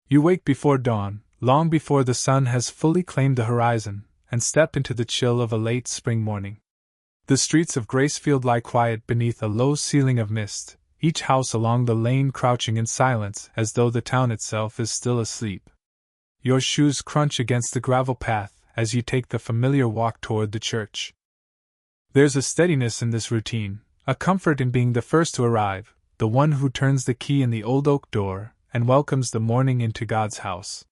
You wake before dawn, long before the sun has fully claimed the horizon, and step into the chill of a late spring morning. The streets of Gracefield lie quiet beneath a low ceiling of mist, each house along the lane crouching in silence as though the town itself is still asleep. Your shoes crunch against the gravel path as you take the familiar walk toward the church. There's a steadiness in this routine, a comfort in being the first to arrive, the one who turns the key in the old oak door and welcomes the morning into God's house.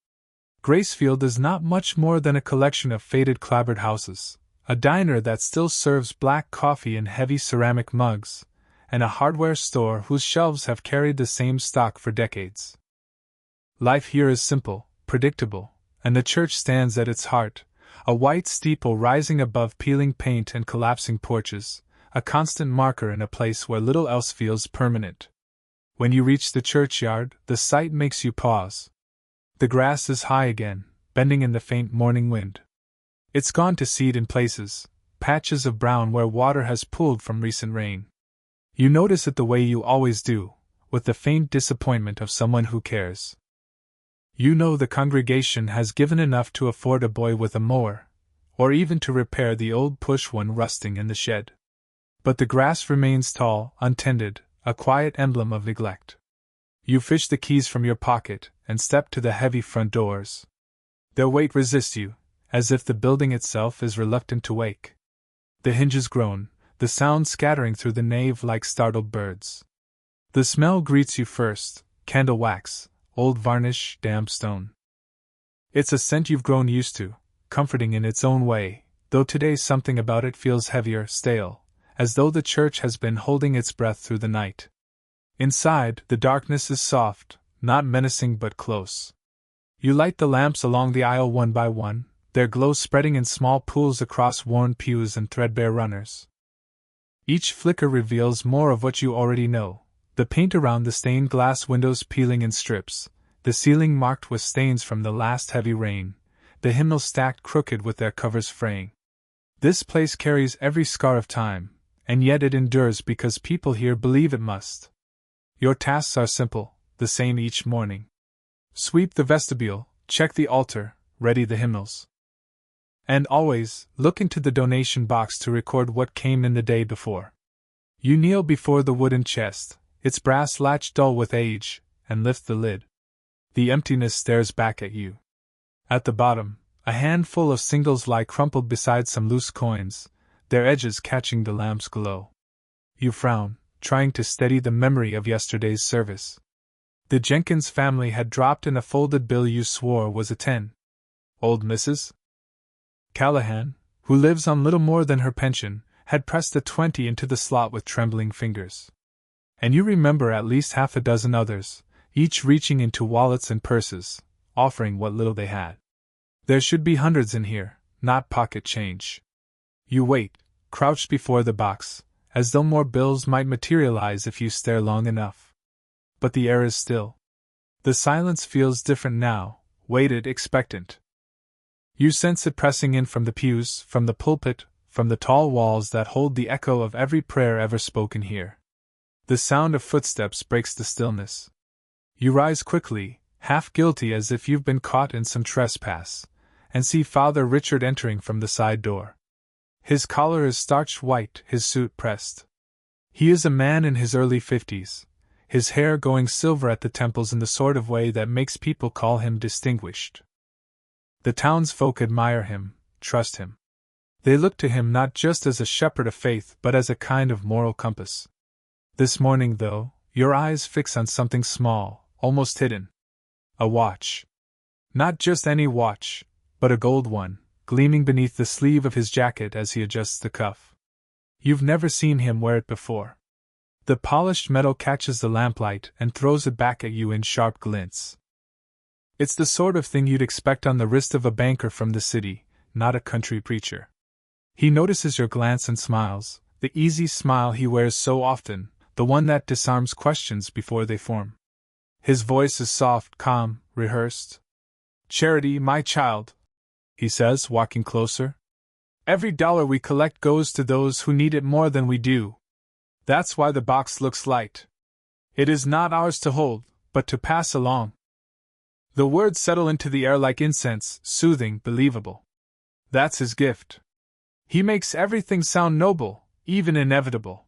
Gracefield is not much more than a collection of faded clapboard houses, a diner that still serves black coffee in heavy ceramic mugs, and a hardware store whose shelves have carried the same stock for decades. Life here is simple, predictable, and the church stands at its heart, a white steeple rising above peeling paint and collapsing porches, a constant marker in a place where little else feels permanent. When you reach the churchyard, the sight makes you pause. The grass is high again, bending in the faint morning wind. It's gone to seed in places, patches of brown where water has pooled from recent rain. You notice it the way you always do, with the faint disappointment of someone who cares. You know the congregation has given enough to afford a boy with a mower, or even to repair the old push one rusting in the shed. But the grass remains tall, untended, a quiet emblem of neglect. You fish the keys from your pocket and step to the heavy front doors. Their weight resists you, as if the building itself is reluctant to wake. The hinges groan, the sound scattering through the nave like startled birds. The smell greets you first, candle wax, old varnish, damp stone. It's a scent you've grown used to, comforting in its own way, though today something about it feels heavier, stale, as though the church has been holding its breath through the night. Inside, the darkness is soft, not menacing but close. You light the lamps along the aisle one by one, their glow spreading in small pools across worn pews and threadbare runners. Each flicker reveals more of what you already know, the paint around the stained glass windows peeling in strips, the ceiling marked with stains from the last heavy rain, the hymnals stacked crooked with their covers fraying. This place carries every scar of time, and yet it endures because people here believe it must. Your tasks are simple, the same each morning. Sweep the vestibule, check the altar, ready the hymnals. And always, look into the donation box to record what came in the day before. You kneel before the wooden chest, its brass latch dull with age, and lift the lid. The emptiness stares back at you. At the bottom, a handful of singles lie crumpled beside some loose coins, their edges catching the lamp's glow. You frown, trying to steady the memory of yesterday's service. The Jenkins family had dropped in a folded bill you swore was a 10. Old Mrs. Callahan, who lives on little more than her pension, had pressed a 20 into the slot with trembling fingers. And you remember at least half a dozen others, each reaching into wallets and purses, offering what little they had. There should be hundreds in here, not pocket change. You wait, crouched before the box, as though more bills might materialize if you stare long enough. But the air is still. The silence feels different now, weighted, expectant. You sense it pressing in from the pews, from the pulpit, from the tall walls that hold the echo of every prayer ever spoken here. The sound of footsteps breaks the stillness. You rise quickly, half guilty as if you've been caught in some trespass, and see Father Richard entering from the side door. His collar is starched white, his suit pressed. He is a man in his early 50s, his hair going silver at the temples in the sort of way that makes people call him distinguished. The townsfolk admire him, trust him. They look to him not just as a shepherd of faith but as a kind of moral compass. This morning, though, your eyes fix on something small, almost hidden. A watch. Not just any watch, but a gold one, gleaming beneath the sleeve of his jacket as he adjusts the cuff. You've never seen him wear it before. The polished metal catches the lamplight and throws it back at you in sharp glints. It's the sort of thing you'd expect on the wrist of a banker from the city, not a country preacher. He notices your glance and smiles, the easy smile he wears so often, the one that disarms questions before they form. His voice is soft, calm, rehearsed. "Charity, my child," he says, walking closer. "Every dollar we collect goes to those who need it more than we do. That's why the box looks light. It is not ours to hold, but to pass along." The words settle into the air like incense, soothing, believable. That's his gift. He makes everything sound noble, even inevitable.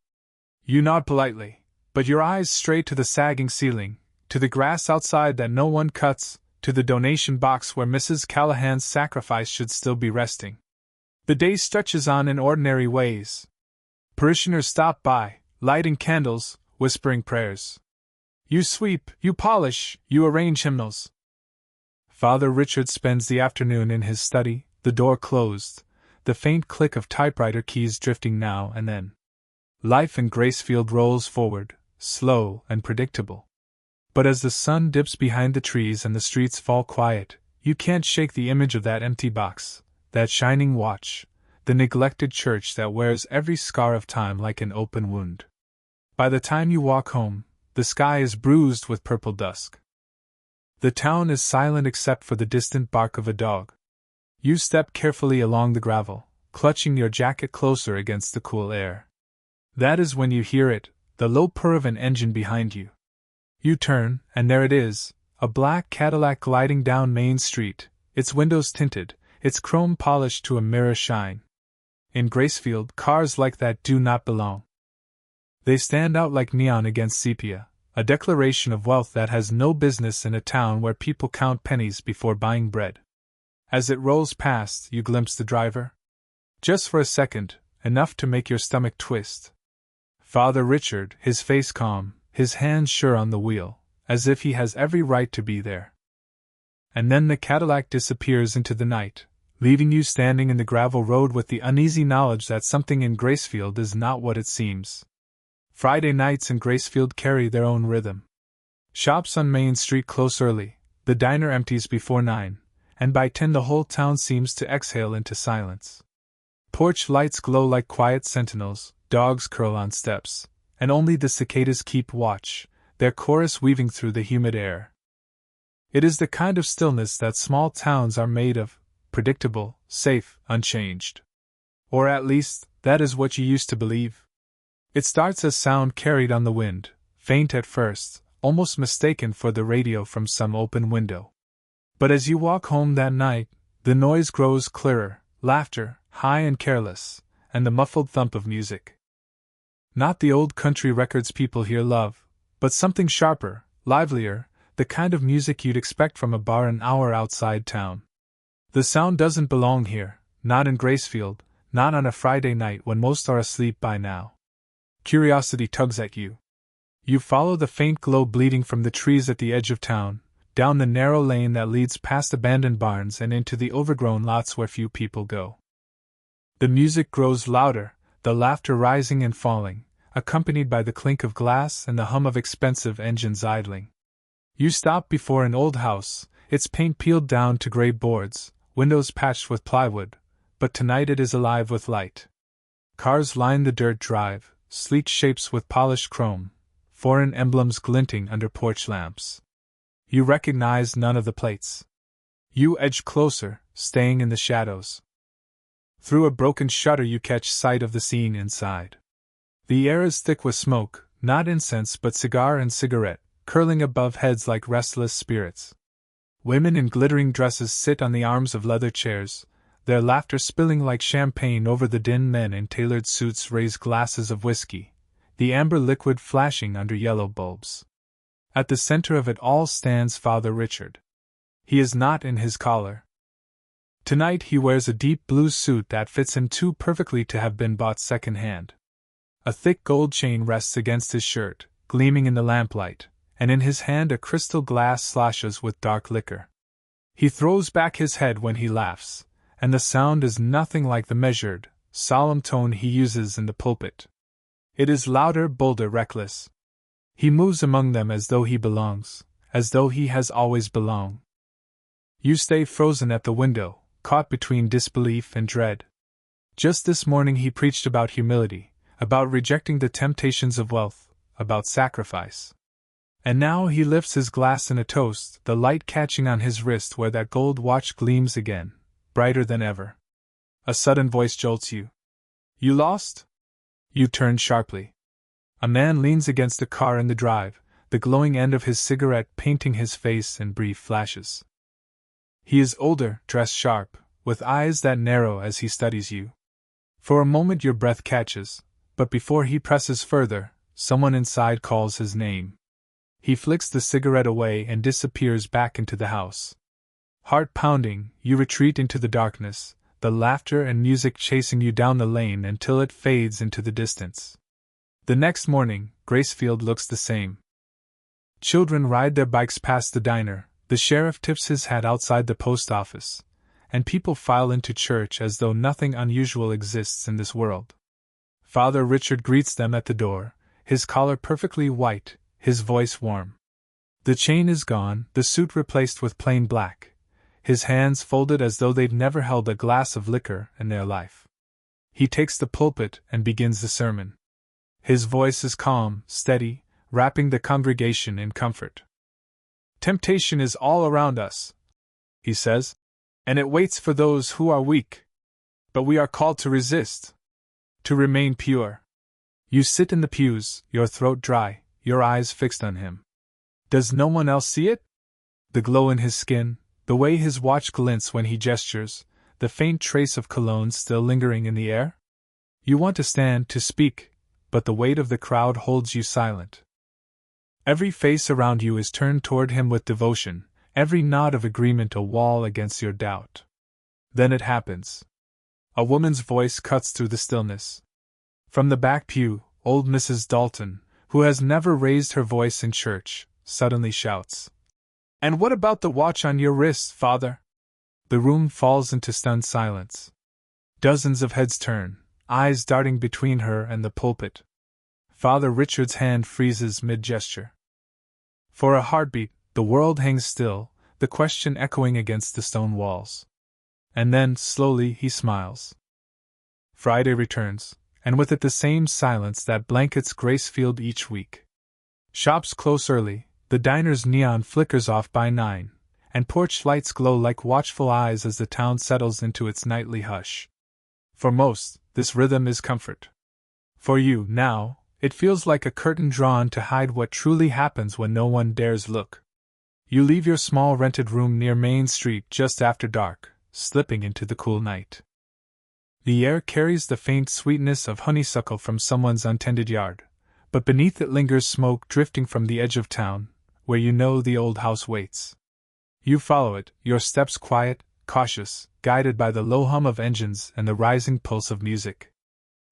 You nod politely, but your eyes stray to the sagging ceiling, to the grass outside that no one cuts, to the donation box where Mrs. Callahan's sacrifice should still be resting. The day stretches on in ordinary ways. Parishioners stop by, lighting candles, whispering prayers. You sweep, you polish, you arrange hymnals. Father Richard spends the afternoon in his study, the door closed, the faint click of typewriter keys drifting now and then. Life in Gracefield rolls forward, slow and predictable. But as the sun dips behind the trees and the streets fall quiet, you can't shake the image of that empty box, that shining watch, the neglected church that wears every scar of time like an open wound. By the time you walk home, the sky is bruised with purple dusk. The town is silent except for the distant bark of a dog. You step carefully along the gravel, clutching your jacket closer against the cool air. That is when you hear it, the low purr of an engine behind you. You turn, and there it is, a black Cadillac gliding down Main Street, its windows tinted, its chrome polished to a mirror shine. In Gracefield, cars like that do not belong. They stand out like neon against sepia, a declaration of wealth that has no business in a town where people count pennies before buying bread. As it rolls past, you glimpse the driver. Just for a second, enough to make your stomach twist. Father Richard, his face calm, his hands sure on the wheel, as if he has every right to be there. And then the Cadillac disappears into the night, leaving you standing in the gravel road with the uneasy knowledge that something in Gracefield is not what it seems. Friday nights in Gracefield carry their own rhythm. Shops on Main Street close early, the diner empties before 9, and by 10 the whole town seems to exhale into silence. Porch lights glow like quiet sentinels, dogs curl on steps, and only the cicadas keep watch, their chorus weaving through the humid air. It is the kind of stillness that small towns are made of, predictable, safe, unchanged. Or at least, that is what you used to believe. It starts as sound carried on the wind, faint at first, almost mistaken for the radio from some open window. But as you walk home that night, the noise grows clearer, laughter, high and careless, and the muffled thump of music. Not the old country records people here love, but something sharper, livelier, the kind of music you'd expect from a bar an hour outside town. The sound doesn't belong here, not in Gracefield, not on a Friday night when most are asleep by now. Curiosity tugs at you. You follow the faint glow bleeding from the trees at the edge of town, down the narrow lane that leads past abandoned barns and into the overgrown lots where few people go. The music grows louder, the laughter rising and falling, accompanied by the clink of glass and the hum of expensive engines idling. You stop before an old house, its paint peeled down to gray boards, windows patched with plywood, but tonight it is alive with light. Cars line the dirt drive, sleek shapes with polished chrome, foreign emblems glinting under porch lamps. You recognize none of the plates. You edge closer, staying in the shadows. Through a broken shutter you catch sight of the scene inside. The air is thick with smoke, not incense but cigar and cigarette, curling above heads like restless spirits. Women in glittering dresses sit on the arms of leather chairs, their laughter spilling like champagne over the din. Men in tailored suits raise glasses of whiskey, the amber liquid flashing under yellow bulbs. At the center of it all stands Father Richard. He is not in his collar. Tonight he wears a deep blue suit that fits him too perfectly to have been bought second-hand. A thick gold chain rests against his shirt, gleaming in the lamplight, and in his hand a crystal glass sloshes with dark liquor. He throws back his head when he laughs, and the sound is nothing like the measured, solemn tone he uses in the pulpit. It is louder, bolder, reckless. He moves among them as though he belongs, as though he has always belonged. You stay frozen at the window, caught between disbelief and dread. Just this morning he preached about humility, about rejecting the temptations of wealth, about sacrifice. And now he lifts his glass in a toast, the light catching on his wrist where that gold watch gleams again, brighter than ever. A sudden voice jolts you. You lost? You turn sharply. A man leans against a car in the drive, the glowing end of his cigarette painting his face in brief flashes. He is older, dressed sharp, with eyes that narrow as he studies you. For a moment your breath catches, but before he presses further, someone inside calls his name. He flicks the cigarette away and disappears back into the house. Heart pounding, you retreat into the darkness, the laughter and music chasing you down the lane until it fades into the distance. The next morning, Gracefield looks the same. Children ride their bikes past the diner, the sheriff tips his hat outside the post office, and people file into church as though nothing unusual exists in this world. Father Richard greets them at the door, his collar perfectly white, his voice warm. The chain is gone, the suit replaced with plain black, his hands folded as though they'd never held a glass of liquor in their life. He takes the pulpit and begins the sermon. His voice is calm, steady, wrapping the congregation in comfort. Temptation is all around us, he says, and it waits for those who are weak. But we are called to resist, to remain pure. You sit in the pews, your throat dry, your eyes fixed on him. Does no one else see it? The glow in his skin, the way his watch glints when he gestures, the faint trace of cologne still lingering in the air? You want to stand, to speak, but the weight of the crowd holds you silent. Every face around you is turned toward him with devotion, every nod of agreement a wall against your doubt. Then it happens. A woman's voice cuts through the stillness. From the back pew, old Mrs. Dalton, who has never raised her voice in church, suddenly shouts, "And what about the watch on your wrist, Father?" The room falls into stunned silence. Dozens of heads turn, eyes darting between her and the pulpit. Father Richard's hand freezes mid-gesture. For a heartbeat, the world hangs still, the question echoing against the stone walls. And then, slowly, he smiles. Friday returns, and with it the same silence that blankets Gracefield each week. Shops close early, the diner's neon flickers off by 9, and porch lights glow like watchful eyes as the town settles into its nightly hush. For most, this rhythm is comfort. For you, now, it feels like a curtain drawn to hide what truly happens when no one dares look. You leave your small rented room near Main Street just after dark, slipping into the cool night. The air carries the faint sweetness of honeysuckle from someone's untended yard, but beneath it lingers smoke drifting from the edge of town, where you know the old house waits. You follow it, your steps quiet, cautious, guided by the low hum of engines and the rising pulse of music.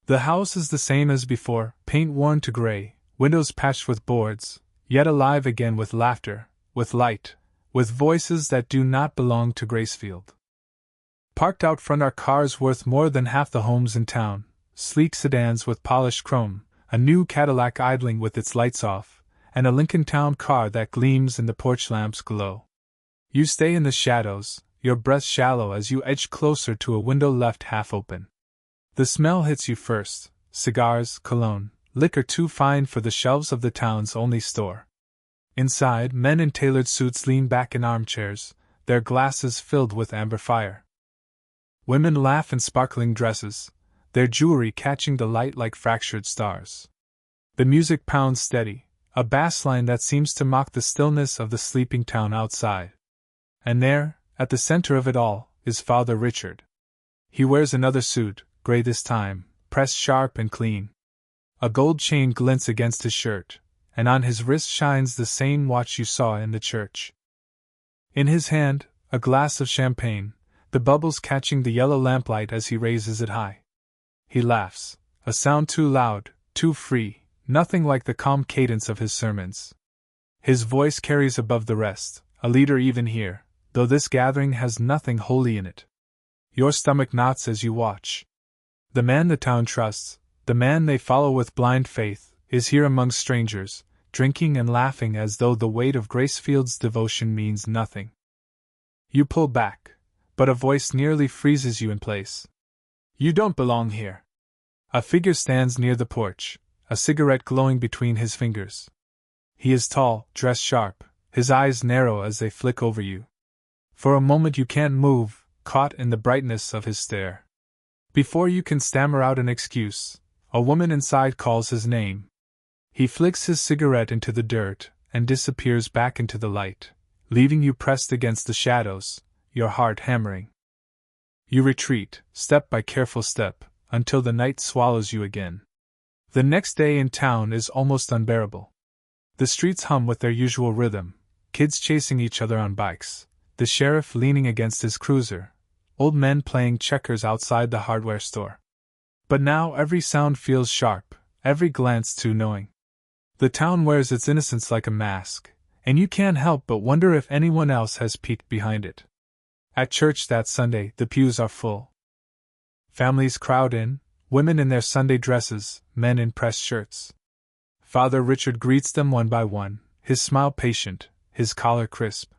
The house is the same as before, paint worn to gray, windows patched with boards, yet alive again with laughter, with light, with voices that do not belong to Gracefield. Parked out front are cars worth more than half the homes in town, sleek sedans with polished chrome, a new Cadillac idling with its lights off, and a Lincoln Town car that gleams in the porch lamp's glow. You stay in the shadows, your breath shallow as you edge closer to a window left half open. The smell hits you first, cigars, cologne, liquor too fine for the shelves of the town's only store. Inside, men in tailored suits lean back in armchairs, their glasses filled with amber fire. Women laugh in sparkling dresses, their jewelry catching the light like fractured stars. The music pounds steady, a bass line that seems to mock the stillness of the sleeping town outside. And there, at the center of it all, is Father Richard. He wears another suit, gray this time, pressed sharp and clean. A gold chain glints against his shirt, and on his wrist shines the same watch you saw in the church. In his hand, a glass of champagne, the bubbles catching the yellow lamplight as he raises it high. He laughs, a sound too loud, too free, nothing like the calm cadence of his sermons. His voice carries above the rest, a leader even here, though this gathering has nothing holy in it. Your stomach knots as you watch. The man the town trusts, the man they follow with blind faith, is here among strangers, drinking and laughing as though the weight of Gracefield's devotion means nothing. You pull back, but a voice nearly freezes you in place. You don't belong here. A figure stands near the porch, a cigarette glowing between his fingers. He is tall, dressed sharp, his eyes narrow as they flick over you. For a moment you can't move, caught in the brightness of his stare. Before you can stammer out an excuse, a woman inside calls his name. He flicks his cigarette into the dirt, and disappears back into the light, leaving you pressed against the shadows, your heart hammering. You retreat, step by careful step, until the night swallows you again. The next day in town is almost unbearable. The streets hum with their usual rhythm, kids chasing each other on bikes, the sheriff leaning against his cruiser, old men playing checkers outside the hardware store. But now every sound feels sharp, every glance too knowing. The town wears its innocence like a mask, and you can't help but wonder if anyone else has peeked behind it. At church that Sunday, the pews are full. Families crowd in, women in their Sunday dresses, men in pressed shirts. Father Richard greets them one by one, his smile patient, his collar crisp.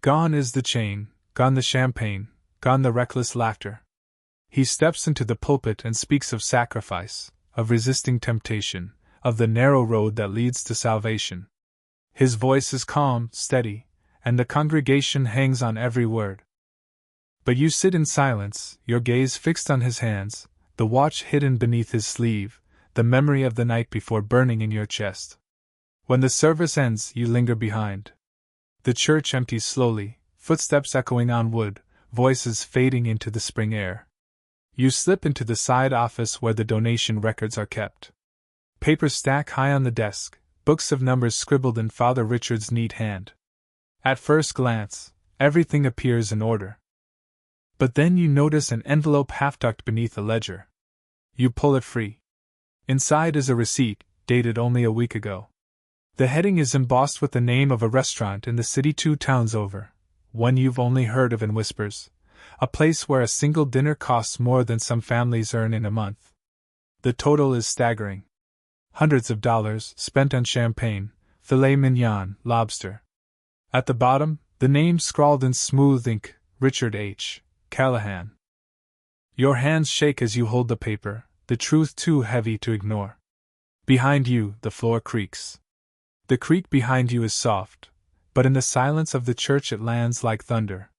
Gone is the chain, gone the champagne, gone the reckless laughter. He steps into the pulpit and speaks of sacrifice, of resisting temptation, of the narrow road that leads to salvation. His voice is calm, steady, and the congregation hangs on every word. But you sit in silence, your gaze fixed on his hands, the watch hidden beneath his sleeve, the memory of the night before burning in your chest. When the service ends, you linger behind. The church empties slowly, footsteps echoing on wood, voices fading into the spring air. You slip into the side office where the donation records are kept. Papers stack high on the desk, books of numbers scribbled in Father Richard's neat hand. At first glance, everything appears in order. But then you notice an envelope half tucked beneath a ledger. You pull it free. Inside is a receipt, dated only a week ago. The heading is embossed with the name of a restaurant in the city 2 towns over, one you've only heard of in whispers, a place where a single dinner costs more than some families earn in a month. The total is staggering. Hundreds of dollars spent on champagne, filet mignon, lobster. At the bottom, the name scrawled in smooth ink, Richard H. Callahan. Your hands shake as you hold the paper, the truth too heavy to ignore. Behind you, the floor creaks. The creak behind you is soft, but in the silence of the church it lands like thunder.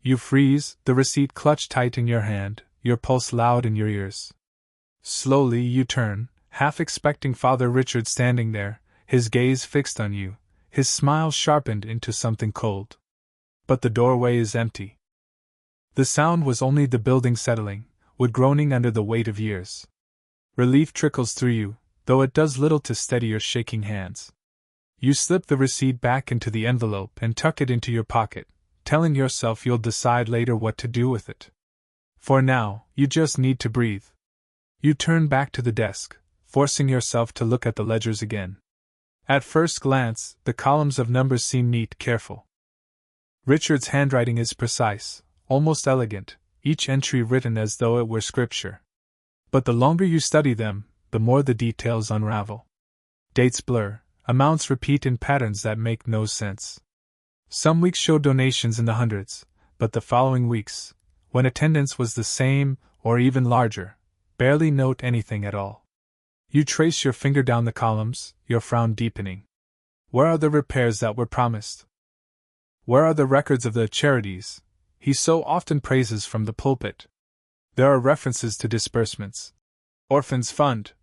You freeze, the receipt clutched tight in your hand, your pulse loud in your ears. Slowly you turn, half expecting Father Richard standing there, his gaze fixed on you, his smile sharpened into something cold. But the doorway is empty. The sound was only the building settling, wood groaning under the weight of years. Relief trickles through you, though it does little to steady your shaking hands. You slip the receipt back into the envelope and tuck it into your pocket, telling yourself you'll decide later what to do with it. For now, you just need to breathe. You turn back to the desk, forcing yourself to look at the ledgers again. At first glance, the columns of numbers seem neat, careful. Richard's handwriting is precise, almost elegant, each entry written as though it were scripture. But the longer you study them, the more the details unravel. Dates blur, amounts repeat in patterns that make no sense. Some weeks show donations in the hundreds, but the following weeks, when attendance was the same or even larger, barely note anything at all. You trace your finger down the columns, your frown deepening. Where are the repairs that were promised? Where are the records of the charities he so often praises from the pulpit? There are references to disbursements, Orphans Fund,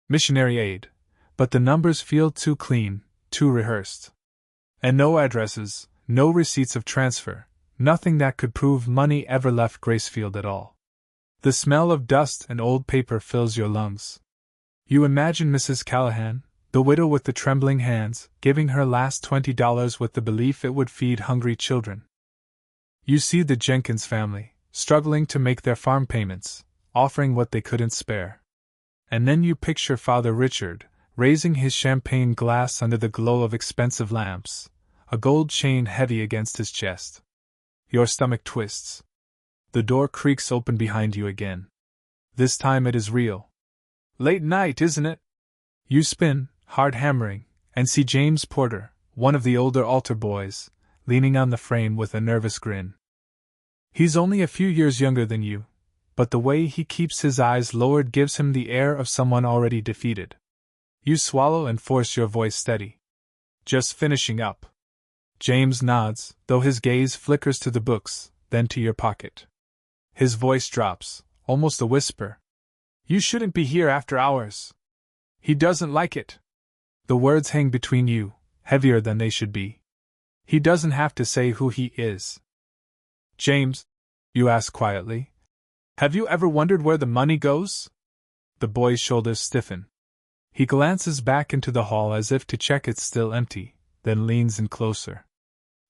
missionary aid, but the numbers feel too clean, too rehearsed. And no addresses, no receipts of transfer, nothing that could prove money ever left Gracefield at all. The smell of dust and old paper fills your lungs. You imagine Mrs. Callahan, the widow with the trembling hands, giving her last $20 with the belief it would feed hungry children. You see the Jenkins family, struggling to make their farm payments, offering what they couldn't spare. And then you picture Father Richard, raising his champagne glass under the glow of expensive lamps, a gold chain heavy against his chest. Your stomach twists. The door creaks open behind you again. This time it is real. Late night, isn't it? You spin, hard hammering, and see James Porter, one of the older altar boys, leaning on the frame with a nervous grin. He's only a few years younger than you, but the way he keeps his eyes lowered gives him the air of someone already defeated. You swallow and force your voice steady. Just finishing up. James nods, though his gaze flickers to the books, then to your pocket. His voice drops, almost a whisper. You shouldn't be here after hours. He doesn't like it. The words hang between you, heavier than they should be. He doesn't have to say who he is. James, you ask quietly, have you ever wondered where the money goes? The boy's shoulders stiffen. He glances back into the hall as if to check it's still empty, then leans in closer.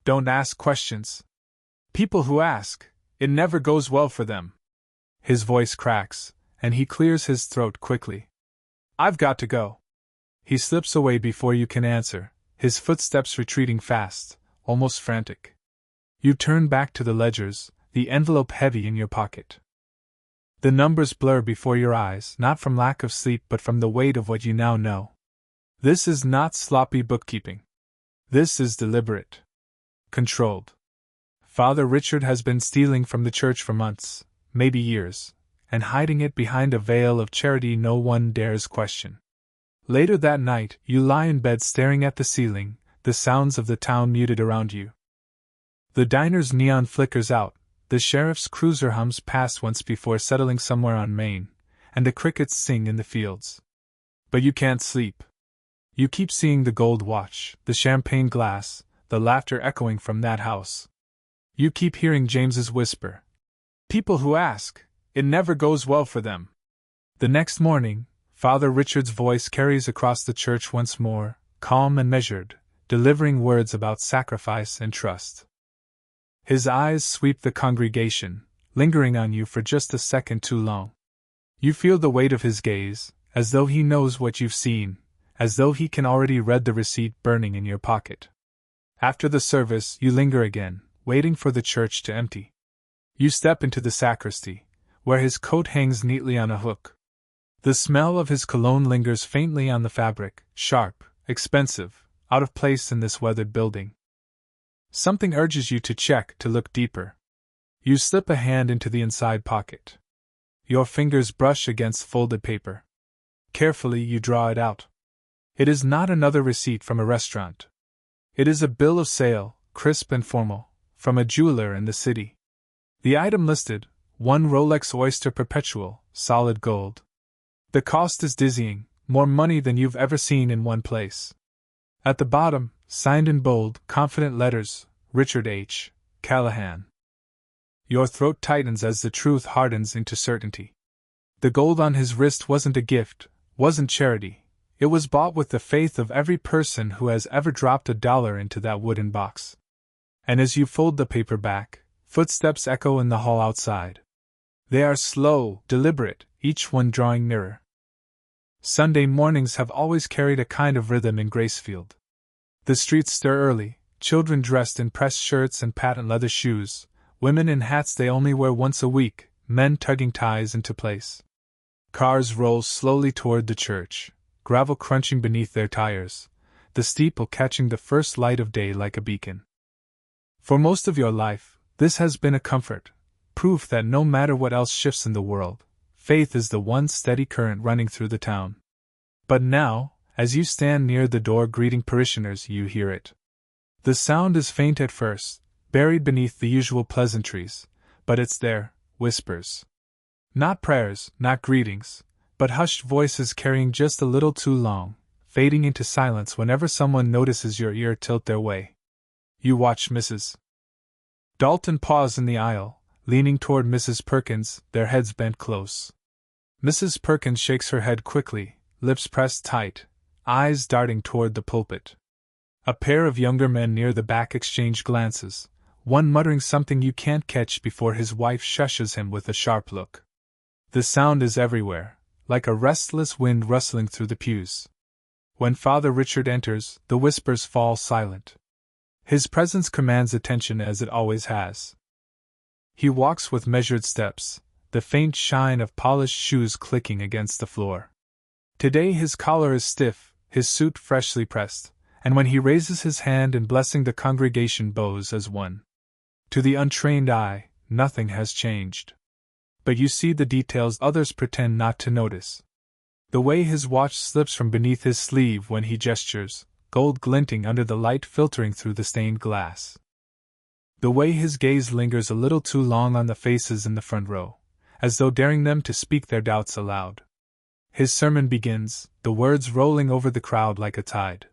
Don't ask questions. People who ask, it never goes well for them. His voice cracks, and he clears his throat quickly. I've got to go. He slips away before you can answer, his footsteps retreating fast, almost frantic. You turn back to the ledgers, the envelope heavy in your pocket. The numbers blur before your eyes, not from lack of sleep but from the weight of what you now know. This is not sloppy bookkeeping. This is deliberate. Controlled. Father Richard has been stealing from the church for months, maybe years, and hiding it behind a veil of charity no one dares question. Later that night, you lie in bed staring at the ceiling, the sounds of the town muted around you. The diner's neon flickers out, the sheriff's cruiser hums past once before settling somewhere on Main, and the crickets sing in the fields. But you can't sleep. You keep seeing the gold watch, the champagne glass, the laughter echoing from that house. You keep hearing James's whisper. People who ask, it never goes well for them. The next morning, Father Richard's voice carries across the church once more, calm and measured, delivering words about sacrifice and trust. His eyes sweep the congregation, lingering on you for just a second too long. You feel the weight of his gaze, as though he knows what you've seen, as though he can already read the receipt burning in your pocket. After the service, you linger again, waiting for the church to empty. You step into the sacristy, where his coat hangs neatly on a hook. The smell of his cologne lingers faintly on the fabric, sharp, expensive, out of place in this weathered building. Something urges you to check, to look deeper. You slip a hand into the inside pocket. Your fingers brush against folded paper. Carefully you draw it out. It is not another receipt from a restaurant. It is a bill of sale, crisp and formal, from a jeweler in the city. The item listed, one Rolex Oyster Perpetual, solid gold. The cost is dizzying, more money than you've ever seen in one place. At the bottom, signed in bold, confident letters, Richard H. Callahan. Your throat tightens as the truth hardens into certainty. The gold on his wrist wasn't a gift, wasn't charity. It was bought with the faith of every person who has ever dropped $1 into that wooden box. And as you fold the paper back, footsteps echo in the hall outside. They are slow, deliberate, each one drawing nearer. Sunday mornings have always carried a kind of rhythm in Gracefield. The streets stir early, children dressed in pressed shirts and patent leather shoes, women in hats they only wear once a week, men tugging ties into place. Cars roll slowly toward the church, gravel crunching beneath their tires, the steeple catching the first light of day like a beacon. For most of your life, this has been a comfort, proof that no matter what else shifts in the world, faith is the one steady current running through the town. But now, as you stand near the door greeting parishioners, you hear it. The sound is faint at first, buried beneath the usual pleasantries, but it's there, whispers. Not prayers, not greetings, but hushed voices carrying just a little too long, fading into silence whenever someone notices your ear tilt their way. You watch Mrs. Dalton pause in the aisle, leaning toward Mrs. Perkins, their heads bent close. Mrs. Perkins shakes her head quickly, lips pressed tight, eyes darting toward the pulpit. A pair of younger men near the back exchange glances, one muttering something you can't catch before his wife shushes him with a sharp look. The sound is everywhere, like a restless wind rustling through the pews. When Father Richard enters, the whispers fall silent. His presence commands attention as it always has. He walks with measured steps, the faint shine of polished shoes clicking against the floor. Today his collar is stiff, his suit freshly pressed, and when he raises his hand in blessing the congregation bows as one. To the untrained eye, nothing has changed. But you see the details others pretend not to notice. The way his watch slips from beneath his sleeve when he gestures, gold glinting under the light filtering through the stained glass. The way his gaze lingers a little too long on the faces in the front row, as though daring them to speak their doubts aloud. His sermon begins, the words rolling over the crowd like a tide.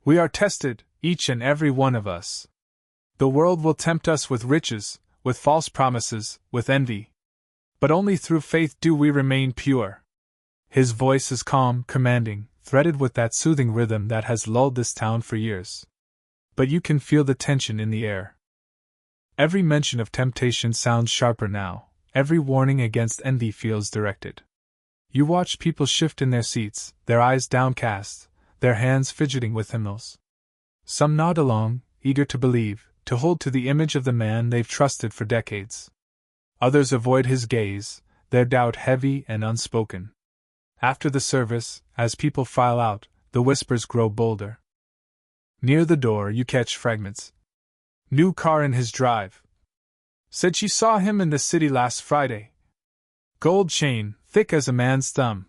We are tested, each and every one of us. The world will tempt us with riches, with false promises, with envy. But only through faith do we remain pure. His voice is calm, commanding, threaded with that soothing rhythm that has lulled this town for years. But you can feel the tension in the air. Every mention of temptation sounds sharper now, every warning against envy feels directed. You watch people shift in their seats, their eyes downcast, their hands fidgeting with hymnals. Some nod along, eager to believe, to hold to the image of the man they've trusted for decades. Others avoid his gaze, their doubt heavy and unspoken. After the service, as people file out, the whispers grow bolder. Near the door you catch fragments. New car in his drive. Said she saw him in the city last Friday. Gold chain, thick as a man's thumb.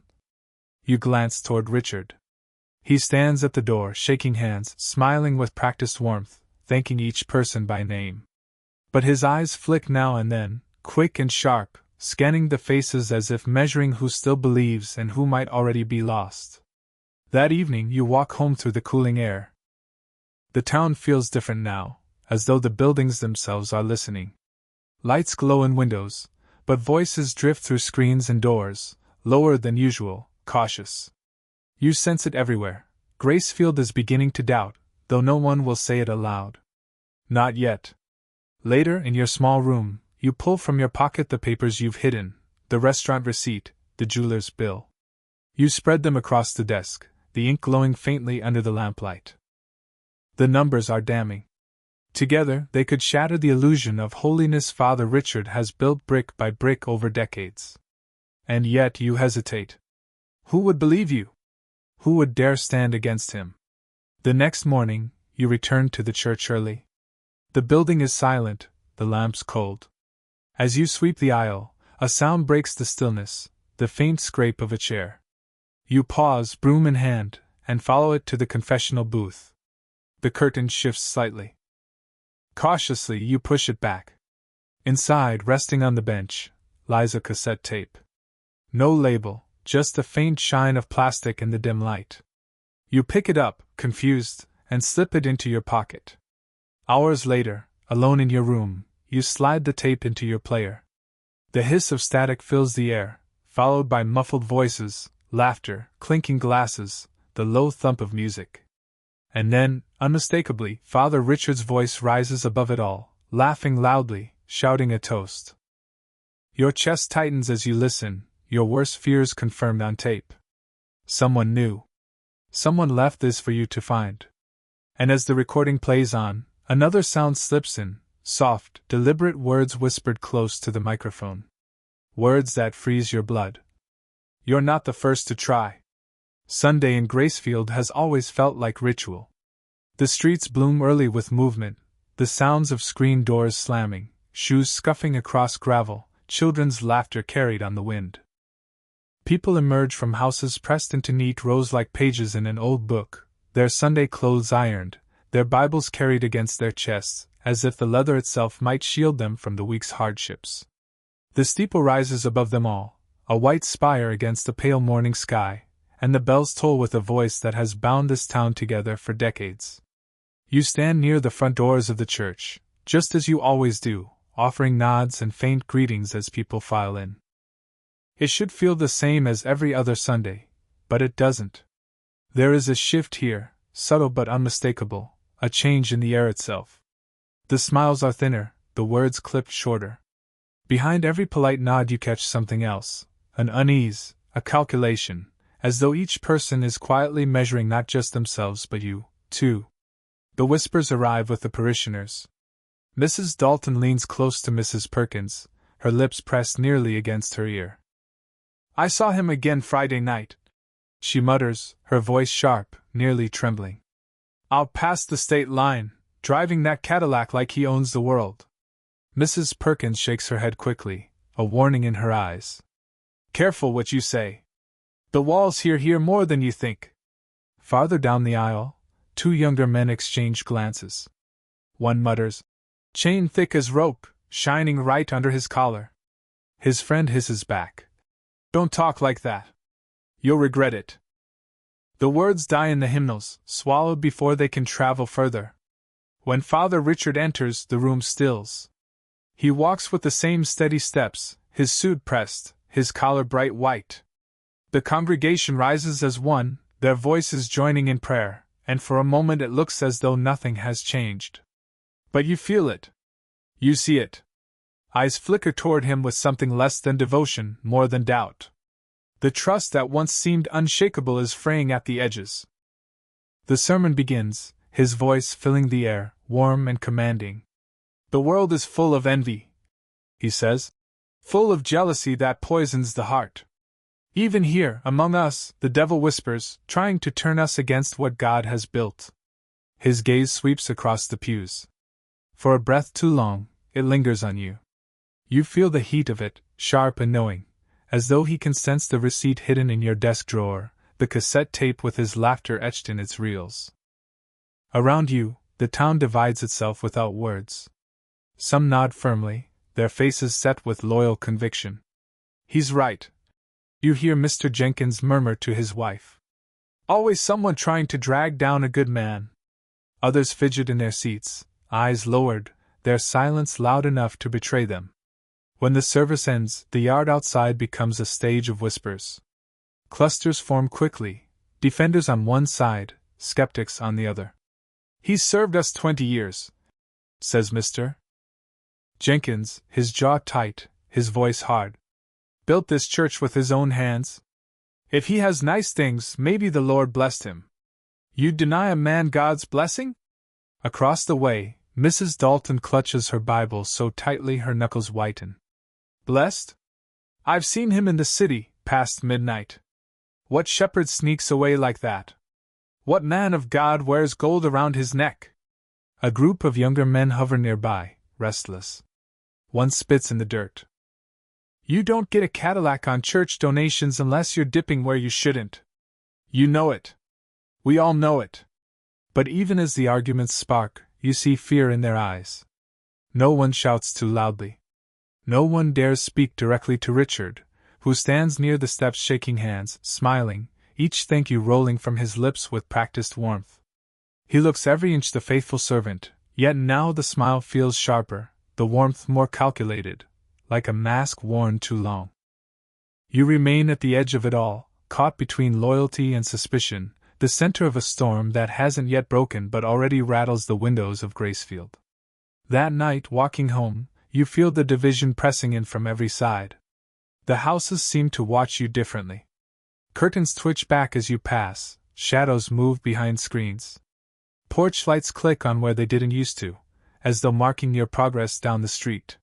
You glance toward Richard. He stands at the door, shaking hands, smiling with practiced warmth, thanking each person by name. But his eyes flick now and then, quick and sharp, scanning the faces as if measuring who still believes and who might already be lost. That evening you walk home through the cooling air. The town feels different now, as though the buildings themselves are listening. Lights glow in windows, but voices drift through screens and doors, lower than usual, cautious. You sense it everywhere. Gracefield is beginning to doubt, though no one will say it aloud. Not yet. Later, in your small room, you pull from your pocket the papers you've hidden, the restaurant receipt, the jeweler's bill. You spread them across the desk, the ink glowing faintly under the lamplight. The numbers are damning. Together, they could shatter the illusion of holiness Father Richard has built brick by brick over decades. And yet you hesitate. Who would believe you? Who would dare stand against him? The next morning, you return to the church early. The building is silent, the lamps cold. As you sweep the aisle, a sound breaks the stillness, the faint scrape of a chair. You pause, broom in hand, and follow it to the confessional booth. The curtain shifts slightly. Cautiously, you push it back. Inside, resting on the bench, lies a cassette tape. No label, just a faint shine of plastic in the dim light. You pick it up, confused, and slip it into your pocket. Hours later, alone in your room, you slide the tape into your player. The hiss of static fills the air, followed by muffled voices, laughter, clinking glasses, the low thump of music. And then, unmistakably, Father Richard's voice rises above it all, laughing loudly, shouting a toast. Your chest tightens as you listen, your worst fears confirmed on tape. Someone knew. Someone left this for you to find. And as the recording plays on, another sound slips in, soft, deliberate words whispered close to the microphone. Words that freeze your blood. You're not the first to try. Sunday in Gracefield has always felt like ritual. The streets bloom early with movement, the sounds of screen doors slamming, shoes scuffing across gravel, children's laughter carried on the wind. People emerge from houses pressed into neat rows like pages in an old book, their Sunday clothes ironed, their Bibles carried against their chests, as if the leather itself might shield them from the week's hardships. The steeple rises above them all, a white spire against the pale morning sky, and the bells toll with a voice that has bound this town together for decades. You stand near the front doors of the church, just as you always do, offering nods and faint greetings as people file in. It should feel the same as every other Sunday, but it doesn't. There is a shift here, subtle but unmistakable, a change in the air itself. The smiles are thinner, the words clipped shorter. Behind every polite nod you catch something else, an unease, a calculation, as though each person is quietly measuring not just themselves but you, too. The whispers arrive with the parishioners. Mrs. Dalton leans close to Mrs. Perkins, her lips pressed nearly against her ear. "I saw him again Friday night," she mutters, her voice sharp, nearly trembling. "Out past the state line, driving that Cadillac like he owns the world." Mrs. Perkins shakes her head quickly, a warning in her eyes. "Careful what you say. The walls here hear more than you think." Farther down the aisle, two younger men exchange glances. One mutters, "Chain thick as rope, shining right under his collar." His friend hisses back, "Don't talk like that. You'll regret it." The words die in the hymnals, swallowed before they can travel further. When Father Richard enters, the room stills. He walks with the same steady steps, his suit pressed, his collar bright white. The congregation rises as one, their voices joining in prayer, and for a moment it looks as though nothing has changed. But you feel it. You see it. Eyes flicker toward him with something less than devotion, more than doubt. The trust that once seemed unshakable is fraying at the edges. The sermon begins, his voice filling the air, warm and commanding. The world is full of envy, he says, full of jealousy that poisons the heart. Even here, among us, the devil whispers, trying to turn us against what God has built. His gaze sweeps across the pews. For a breath too long, it lingers on you. You feel the heat of it, sharp and knowing, as though he can sense the receipt hidden in your desk drawer, the cassette tape with his laughter etched in its reels. Around you, the town divides itself without words. Some nod firmly, their faces set with loyal conviction. He's right. You hear Mr. Jenkins murmur to his wife. Always someone trying to drag down a good man. Others fidget in their seats, eyes lowered, their silence loud enough to betray them. When the service ends, the yard outside becomes a stage of whispers. Clusters form quickly, defenders on one side, skeptics on the other. He's served us 20 years, says Mr. Jenkins, his jaw tight, his voice hard. Built this church with his own hands. If he has nice things, maybe the Lord blessed him. You'd deny a man God's blessing? Across the way, Mrs. Dalton clutches her Bible so tightly her knuckles whiten. Blessed? I've seen him in the city, past midnight. What shepherd sneaks away like that? What man of God wears gold around his neck? A group of younger men hover nearby, restless. One spits in the dirt. You don't get a Cadillac on church donations unless you're dipping where you shouldn't. You know it. We all know it. But even as the arguments spark, you see fear in their eyes. No one shouts too loudly. No one dares speak directly to Richard, who stands near the steps shaking hands, smiling, each thank you rolling from his lips with practiced warmth. He looks every inch the faithful servant, yet now the smile feels sharper, the warmth more calculated, like a mask worn too long. You remain at the edge of it all, caught between loyalty and suspicion, the center of a storm that hasn't yet broken but already rattles the windows of Gracefield. That night, walking home, you feel the division pressing in from every side. The houses seem to watch you differently. Curtains twitch back as you pass, shadows move behind screens. Porch lights click on where they didn't used to, as though marking your progress down the street.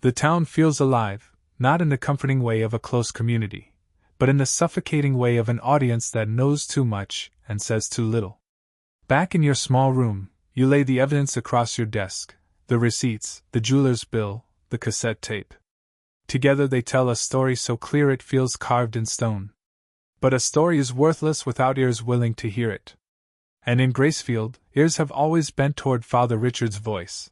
The town feels alive, not in the comforting way of a close community, but in the suffocating way of an audience that knows too much and says too little. Back in your small room, you lay the evidence across your desk, the receipts, the jeweler's bill, the cassette tape. Together they tell a story so clear it feels carved in stone. But a story is worthless without ears willing to hear it. And in Gracefield, ears have always bent toward Father Richard's voice.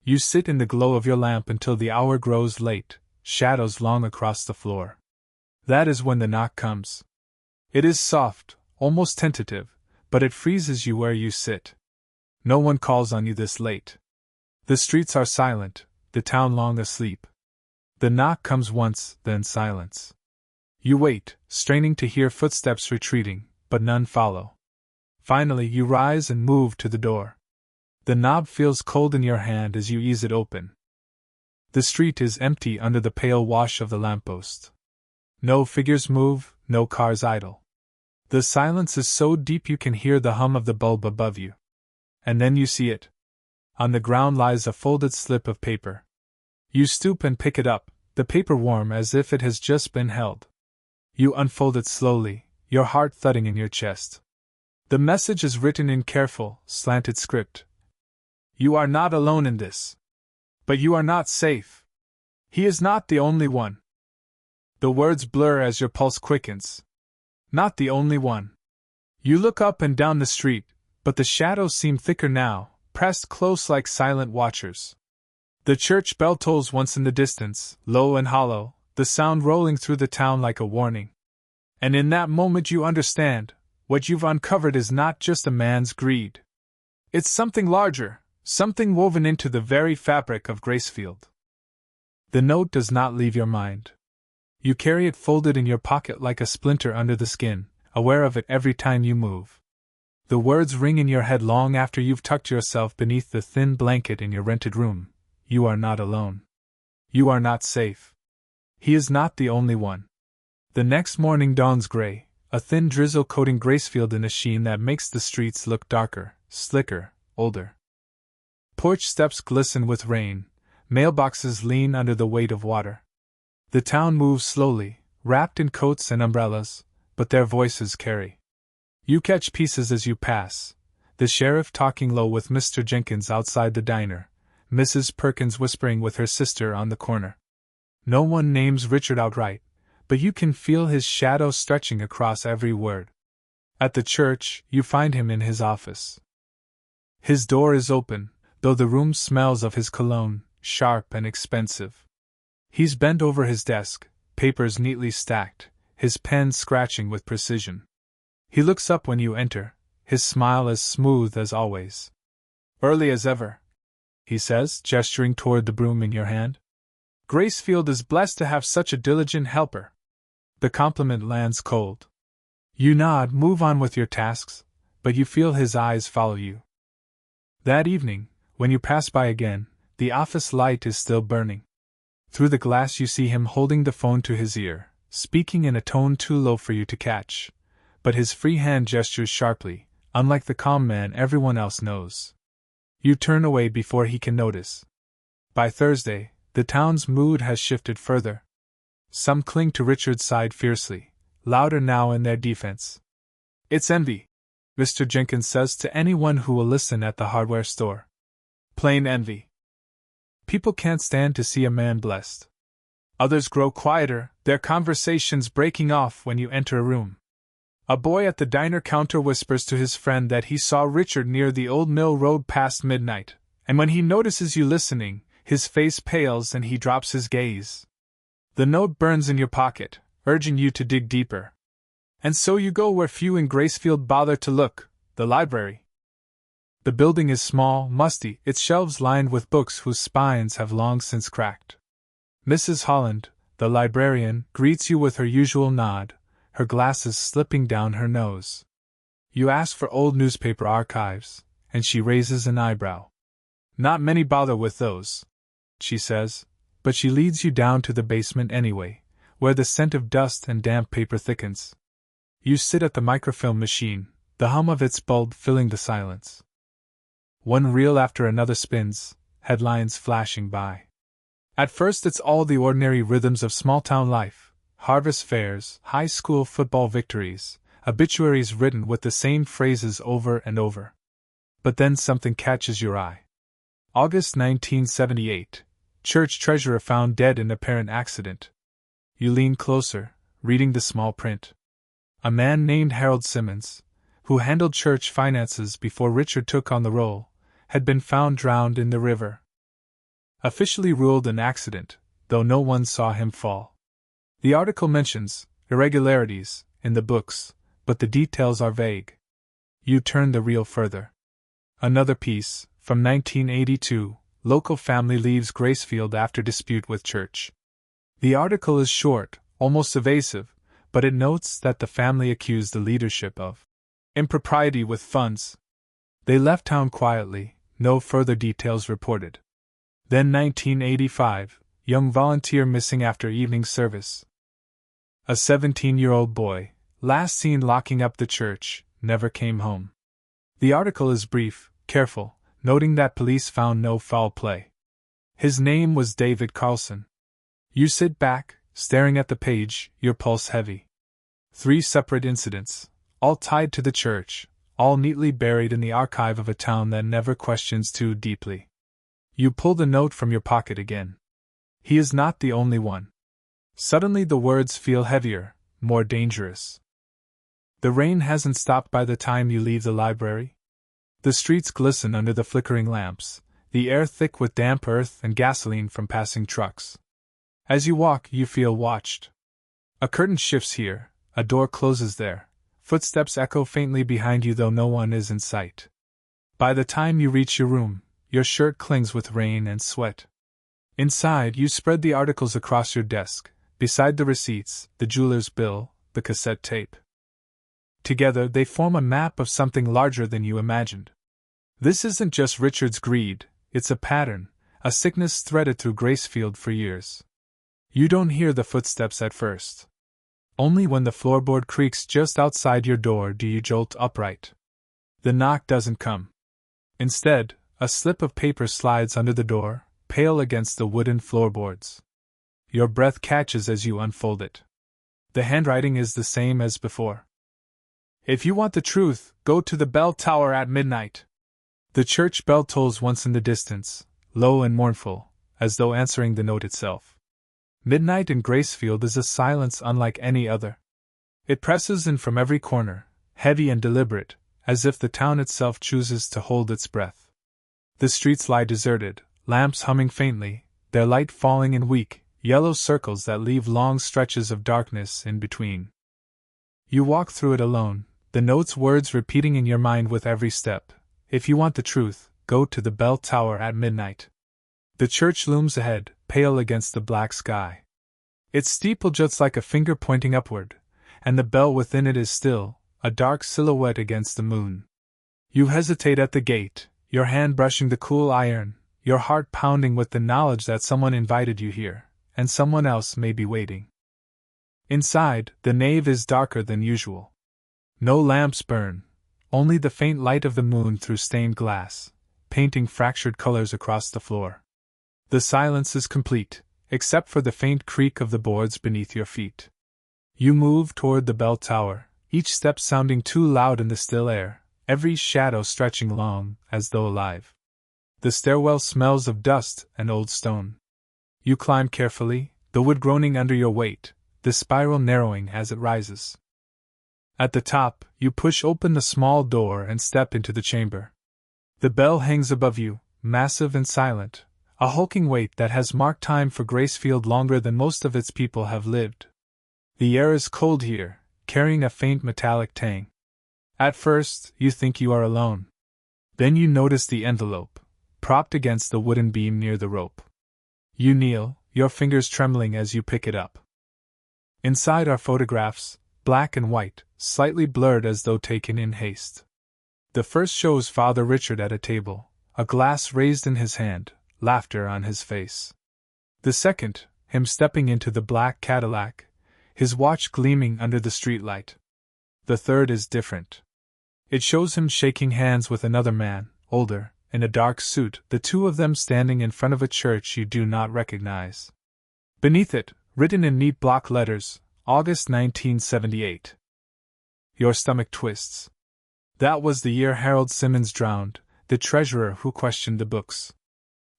You sit in the glow of your lamp until the hour grows late, shadows long across the floor. That is when the knock comes. It is soft, almost tentative, but it freezes you where you sit. No one calls on you this late. The streets are silent, the town long asleep. The knock comes once, then silence. You wait, straining to hear footsteps retreating, but none follow. Finally, you rise and move to the door. The knob feels cold in your hand as you ease it open. The street is empty under the pale wash of the lamppost. No figures move, no cars idle. The silence is so deep you can hear the hum of the bulb above you. And then you see it. On the ground lies a folded slip of paper. You stoop and pick it up, the paper warm as if it has just been held. You unfold it slowly, your heart thudding in your chest. The message is written in careful, slanted script. You are not alone in this. But you are not safe. He is not the only one. The words blur as your pulse quickens. Not the only one. You look up and down the street, but the shadows seem thicker now, pressed close like silent watchers. The church bell tolls once in the distance, low and hollow, the sound rolling through the town like a warning. And in that moment you understand, what you've uncovered is not just a man's greed. It's something larger, something woven into the very fabric of Gracefield. The note does not leave your mind. You carry it folded in your pocket like a splinter under the skin, aware of it every time you move. The words ring in your head long after you've tucked yourself beneath the thin blanket in your rented room. You are not alone. You are not safe. He is not the only one. The next morning dawns gray, a thin drizzle coating Gracefield in a sheen that makes the streets look darker, slicker, older. Porch steps glisten with rain, mailboxes lean under the weight of water. The town moves slowly, wrapped in coats and umbrellas, but their voices carry. You catch pieces as you pass, the sheriff talking low with Mr. Jenkins outside the diner, Mrs. Perkins whispering with her sister on the corner. No one names Richard outright, but you can feel his shadow stretching across every word. At the church, you find him in his office. His door is open, though the room smells of his cologne, sharp and expensive. He's bent over his desk, papers neatly stacked, his pen scratching with precision. He looks up when you enter, his smile as smooth as always. "Early as ever," he says, gesturing toward the broom in your hand. "Gracefield is blessed to have such a diligent helper." The compliment lands cold. You nod, move on with your tasks, but you feel his eyes follow you. That evening, when you pass by again, the office light is still burning. Through the glass you see him holding the phone to his ear, speaking in a tone too low for you to catch, but his free hand gestures sharply, unlike the calm man everyone else knows. You turn away before he can notice. By Thursday, the town's mood has shifted further. Some cling to Richard's side fiercely, louder now in their defense. "It's envy," Mr. Jenkins says to anyone who will listen at the hardware store. "Plain envy. People can't stand to see a man blessed." Others grow quieter, their conversations breaking off when you enter a room. A boy at the diner counter whispers to his friend that he saw Richard near the old mill road past midnight, and when he notices you listening, his face pales and he drops his gaze. The note burns in your pocket, urging you to dig deeper. And so you go where few in Gracefield bother to look, the library. The building is small, musty, its shelves lined with books whose spines have long since cracked. Mrs. Holland, the librarian, greets you with her usual nod, her glasses slipping down her nose. You ask for old newspaper archives, and she raises an eyebrow. "Not many bother with those," she says, but she leads you down to the basement anyway, where the scent of dust and damp paper thickens. You sit at the microfilm machine, the hum of its bulb filling the silence. One reel after another spins, headlines flashing by. At first it's all the ordinary rhythms of small-town life, harvest fairs, high school football victories, obituaries written with the same phrases over and over. But then something catches your eye. August 1978. Church treasurer found dead in apparent accident. You lean closer, reading the small print. A man named Harold Simmons, who handled church finances before Richard took on the role, had been found drowned in the river. Officially ruled an accident, though no one saw him fall. The article mentions irregularities in the books, but the details are vague. You turn the reel further. Another piece, from 1982, local family leaves Gracefield after dispute with church. The article is short, almost evasive, but it notes that the family accused the leadership of impropriety with funds. They left town quietly, no further details reported. Then 1985, young volunteer missing after evening service. A 17-year-old boy, last seen locking up the church, never came home. The article is brief, careful, noting that police found no foul play. His name was David Carlson. You sit back, staring at the page, your pulse heavy. 3 separate incidents, all tied to the church, all neatly buried in the archive of a town that never questions too deeply. You pull the note from your pocket again. He is not the only one. Suddenly the words feel heavier, more dangerous. The rain hasn't stopped by the time you leave the library. The streets glisten under the flickering lamps, the air thick with damp earth and gasoline from passing trucks. As you walk, you feel watched. A curtain shifts here, A door closes there. Footsteps echo faintly behind you, though no one is in sight. By the time you reach your room, your shirt clings with rain and sweat. Inside, you spread the articles across your desk, beside the receipts, the jeweler's bill, the cassette tape. Together, they form a map of something larger than you imagined. This isn't just Richard's greed, it's a pattern, a sickness threaded through Gracefield for years. You don't hear the footsteps at first. Only when the floorboard creaks just outside your door do you jolt upright. The knock doesn't come. Instead, a slip of paper slides under the door, pale against the wooden floorboards. Your breath catches as you unfold it. The handwriting is the same as before. If you want the truth, go to the bell tower at midnight. The church bell tolls once in the distance, low and mournful, as though answering the note itself. Midnight in Gracefield is a silence unlike any other. It presses in from every corner, heavy and deliberate, as if the town itself chooses to hold its breath. The streets lie deserted, lamps humming faintly, their light falling in weak, yellow circles that leave long stretches of darkness in between. You walk through it alone, the note's words repeating in your mind with every step. If you want the truth, go to the bell tower at midnight. The church looms ahead, pale against the black sky. Its steeple juts like a finger pointing upward, and the bell within it is still, a dark silhouette against the moon. You hesitate at the gate, your hand brushing the cool iron, your heart pounding with the knowledge that someone invited you here, and someone else may be waiting. Inside, the nave is darker than usual. No lamps burn, only the faint light of the moon through stained glass, painting fractured colors across the floor. The silence is complete, except for the faint creak of the boards beneath your feet. You move toward the bell tower, each step sounding too loud in the still air, every shadow stretching long, as though alive. The stairwell smells of dust and old stone. You climb carefully, the wood groaning under your weight, the spiral narrowing as it rises. At the top, you push open the small door and step into the chamber. The bell hangs above you, massive and silent, a hulking weight that has marked time for Gracefield longer than most of its people have lived. The air is cold here, carrying a faint metallic tang. At first, you think you are alone. Then you notice the envelope, propped against the wooden beam near the rope. You kneel, your fingers trembling as you pick it up. Inside are photographs, black and white, slightly blurred as though taken in haste. The first shows Father Richard at a table, a glass raised in his hand, laughter on his face. The second, him stepping into the black Cadillac, his watch gleaming under the streetlight. The third is different. It shows him shaking hands with another man, older, in a dark suit, the two of them standing in front of a church you do not recognize. Beneath it, written in neat block letters, August 1978. Your stomach twists. That was the year Harold Simmons drowned, the treasurer who questioned the books.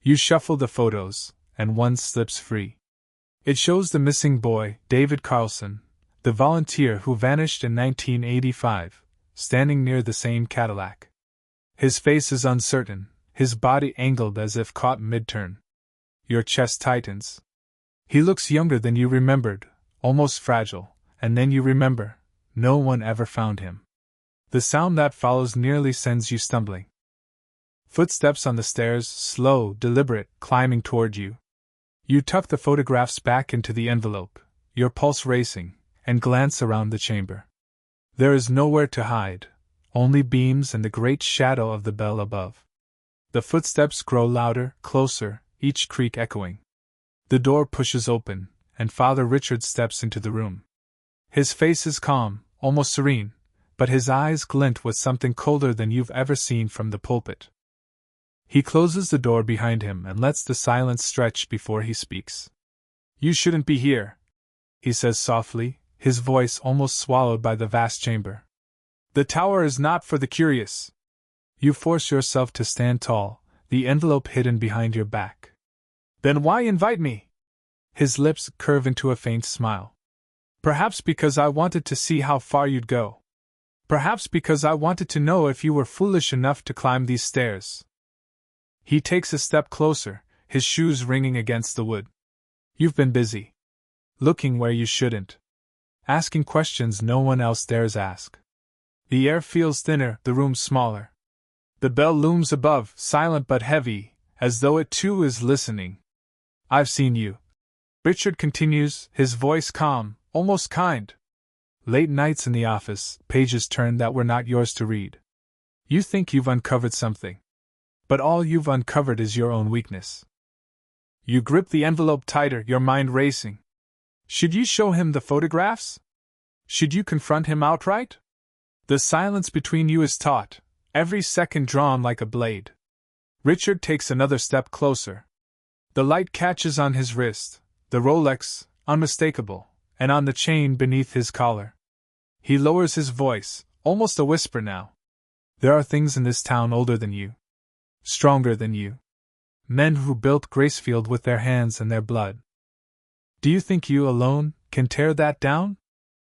You shuffle the photos, and one slips free. It shows the missing boy, David Carlson, the volunteer who vanished in 1985, standing near the same Cadillac. His face is uncertain, his body angled as if caught mid-turn. Your chest tightens. He looks younger than you remembered, almost fragile, and then you remember, no one ever found him. The sound that follows nearly sends you stumbling. Footsteps on the stairs, slow, deliberate, climbing toward you. You tuck the photographs back into the envelope, your pulse racing, and glance around the chamber. There is nowhere to hide, only beams and the great shadow of the bell above. The footsteps grow louder, closer, each creak echoing. The door pushes open, and Father Richard steps into the room. His face is calm, almost serene, but his eyes glint with something colder than you've ever seen from the pulpit. He closes the door behind him and lets the silence stretch before he speaks. "You shouldn't be here," he says softly, his voice almost swallowed by the vast chamber. "The tower is not for the curious." You force yourself to stand tall, the envelope hidden behind your back. "Then why invite me?" His lips curve into a faint smile. "Perhaps because I wanted to see how far you'd go. Perhaps because I wanted to know if you were foolish enough to climb these stairs." He takes a step closer, his shoes ringing against the wood. "You've been busy. Looking where you shouldn't. asking questions no one else dares ask. The air feels thinner, the room smaller. The bell looms above, silent but heavy, as though it too is listening. I've seen you. Richard continues, his voice calm, almost kind. Late nights in the office, pages turned that were not yours to read. You think you've uncovered something. But all you've uncovered is your own weakness. You grip the envelope tighter, your mind racing. Should you show him the photographs? Should you confront him outright? The silence between you is taut, every second drawn like a blade. Richard takes another step closer. The light catches on his wrist, the Rolex, unmistakable, and on the chain beneath his collar. He lowers his voice, almost a whisper now. There are things in this town older than you. Stronger than you. Men who built Gracefield with their hands and their blood. Do you think you alone can tear that down?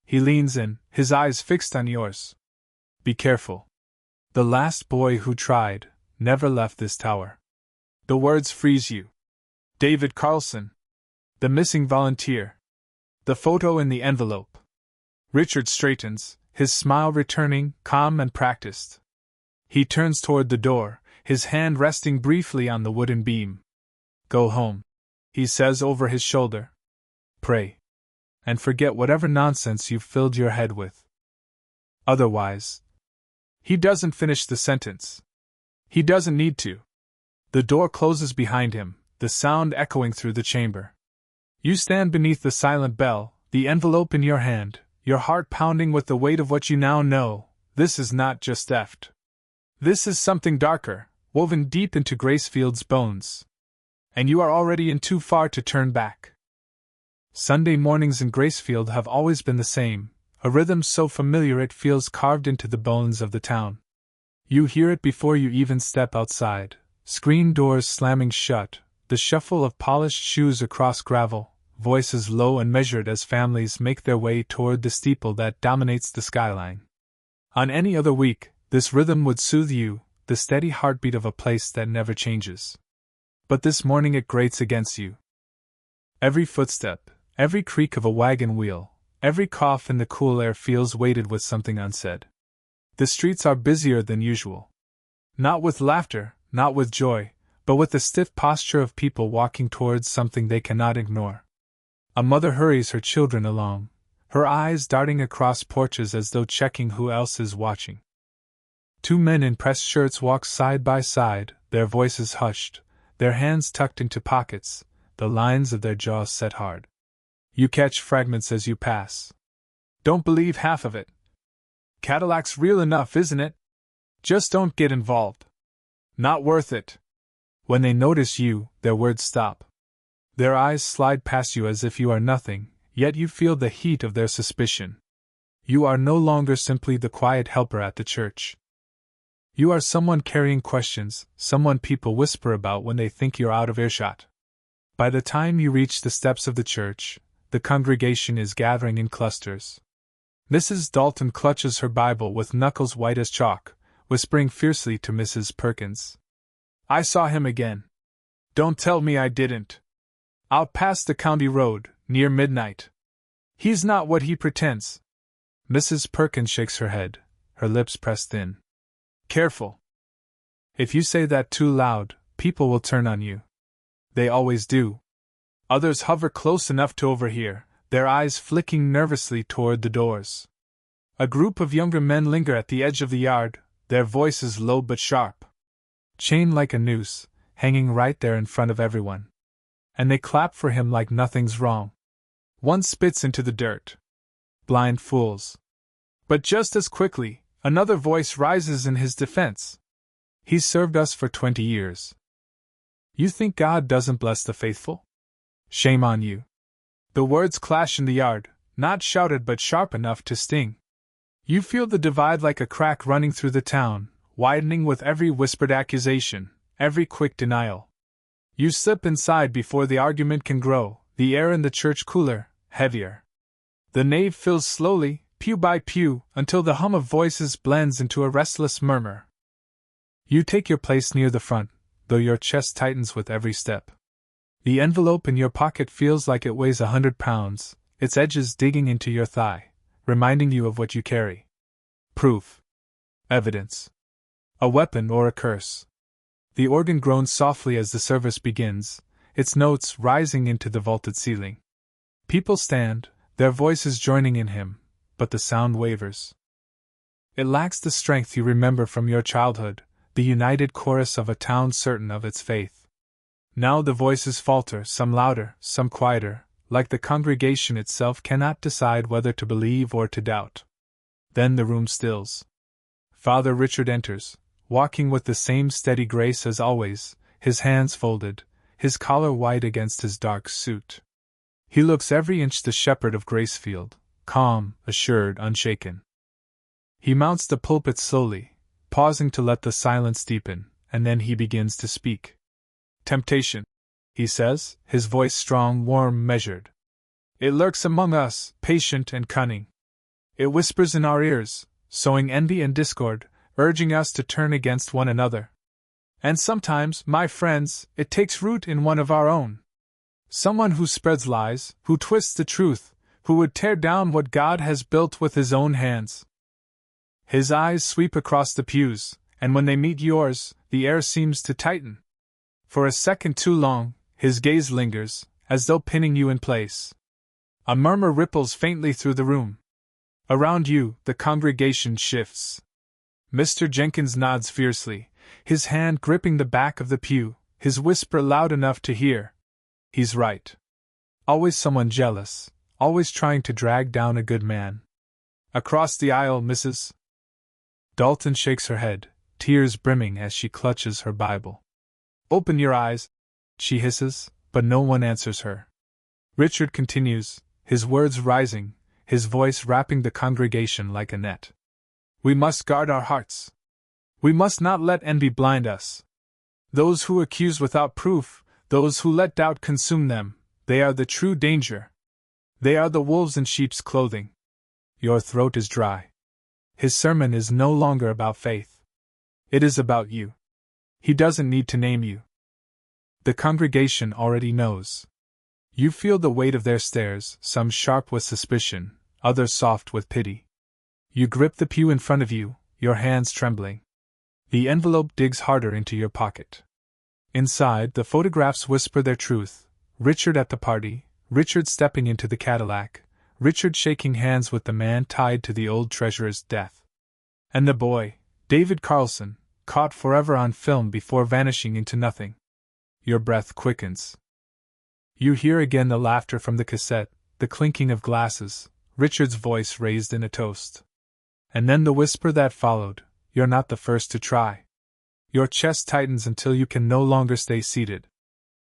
He leans in, his eyes fixed on yours. Be careful. The last boy who tried never left this tower. The words freeze you. David Carlson. The missing volunteer. The photo in the envelope. Richard straightens, his smile returning, calm and practiced. He turns toward the door, his hand resting briefly on the wooden beam. Go home, he says over his shoulder. Pray. And forget whatever nonsense you've filled your head with. Otherwise. He doesn't finish the sentence. He doesn't need to. The door closes behind him, the sound echoing through the chamber. You stand beneath the silent bell, the envelope in your hand, your heart pounding with the weight of what you now know. This is not just theft. This is something darker, woven deep into Gracefield's bones. And you are already in too far to turn back. Sunday mornings in Gracefield have always been the same, a rhythm so familiar it feels carved into the bones of the town. You hear it before you even step outside, screen doors slamming shut, the shuffle of polished shoes across gravel, voices low and measured as families make their way toward the steeple that dominates the skyline. On any other week, this rhythm would soothe you, the steady heartbeat of a place that never changes. But this morning it grates against you. Every footstep, every creak of a wagon wheel, every cough in the cool air feels weighted with something unsaid. The streets are busier than usual. Not with laughter, not with joy, but with the stiff posture of people walking towards something they cannot ignore. A mother hurries her children along, her eyes darting across porches as though checking who else is watching. Two men in pressed shirts walk side by side, their voices hushed, their hands tucked into pockets, the lines of their jaws set hard. You catch fragments as you pass. Don't believe half of it. Cadillac's real enough, isn't it? Just don't get involved. Not worth it. When they notice you, their words stop. Their eyes slide past you as if you are nothing, yet you feel the heat of their suspicion. You are no longer simply the quiet helper at the church. You are someone carrying questions, someone people whisper about when they think you're out of earshot. By the time you reach the steps of the church, the congregation is gathering in clusters. Mrs. Dalton clutches her Bible with knuckles white as chalk, whispering fiercely to Mrs. Perkins. I saw him again. Don't tell me I didn't. Out past the county road, near midnight. He's not what he pretends. Mrs. Perkins shakes her head, her lips pressed thin. Careful. If you say that too loud, people will turn on you. They always do. Others hover close enough to overhear, their eyes flicking nervously toward the doors. A group of younger men linger at the edge of the yard, their voices low but sharp. Chained like a noose, hanging right there in front of everyone. And they clap for him like nothing's wrong. One spits into the dirt. Blind fools. But just as quickly, another voice rises in his defense. He's served us for 20 years. You think God doesn't bless the faithful? Shame on you. The words clash in the yard, not shouted but sharp enough to sting. You feel the divide like a crack running through the town, widening with every whispered accusation, every quick denial. You slip inside before the argument can grow, the air in the church cooler, heavier. The nave fills slowly, pew by pew, until the hum of voices blends into a restless murmur. You take your place near the front, though your chest tightens with every step. The envelope in your pocket feels like it weighs 100 pounds, its edges digging into your thigh, reminding you of what you carry. Proof. Evidence. A weapon or a curse. The organ groans softly as the service begins, its notes rising into the vaulted ceiling. People stand, their voices joining in him, but the sound wavers. It lacks the strength you remember from your childhood, the united chorus of a town certain of its faith. Now the voices falter, some louder, some quieter, like the congregation itself cannot decide whether to believe or to doubt. Then the room stills. Father Richard enters, walking with the same steady grace as always, his hands folded, his collar white against his dark suit. He looks every inch the shepherd of Gracefield, calm, assured, unshaken. He mounts the pulpit slowly, pausing to let the silence deepen, and then he begins to speak. Temptation, he says, his voice strong, warm, measured. It lurks among us, patient and cunning. It whispers in our ears, sowing envy and discord, urging us to turn against one another. And sometimes, my friends, it takes root in one of our own. Someone who spreads lies, who twists the truth, who would tear down what God has built with his own hands. His eyes sweep across the pews, and when they meet yours, the air seems to tighten. For a second too long, his gaze lingers, as though pinning you in place. A murmur ripples faintly through the room. Around you, the congregation shifts. Mr. Jenkins nods fiercely, his hand gripping the back of the pew, his whisper loud enough to hear. He's right. Always someone jealous, always trying to drag down a good man. Across the aisle, Mrs. Dalton shakes her head, tears brimming as she clutches her Bible. Open your eyes, she hisses, but no one answers her. Richard continues, his words rising, his voice wrapping the congregation like a net. We must guard our hearts. We must not let envy blind us. Those who accuse without proof, those who let doubt consume them, they are the true danger. They are the wolves in sheep's clothing. Your throat is dry. His sermon is no longer about faith. It is about you. He doesn't need to name you. The congregation already knows. You feel the weight of their stares, some sharp with suspicion, others soft with pity. You grip the pew in front of you, your hands trembling. The envelope digs harder into your pocket. Inside, the photographs whisper their truth. Richard at the party, Richard stepping into the Cadillac, Richard shaking hands with the man tied to the old treasurer's death. And the boy, David Carlson, caught forever on film before vanishing into nothing. Your breath quickens. You hear again the laughter from the cassette, the clinking of glasses, Richard's voice raised in a toast. And then the whisper that followed, you're not the first to try. Your chest tightens until you can no longer stay seated.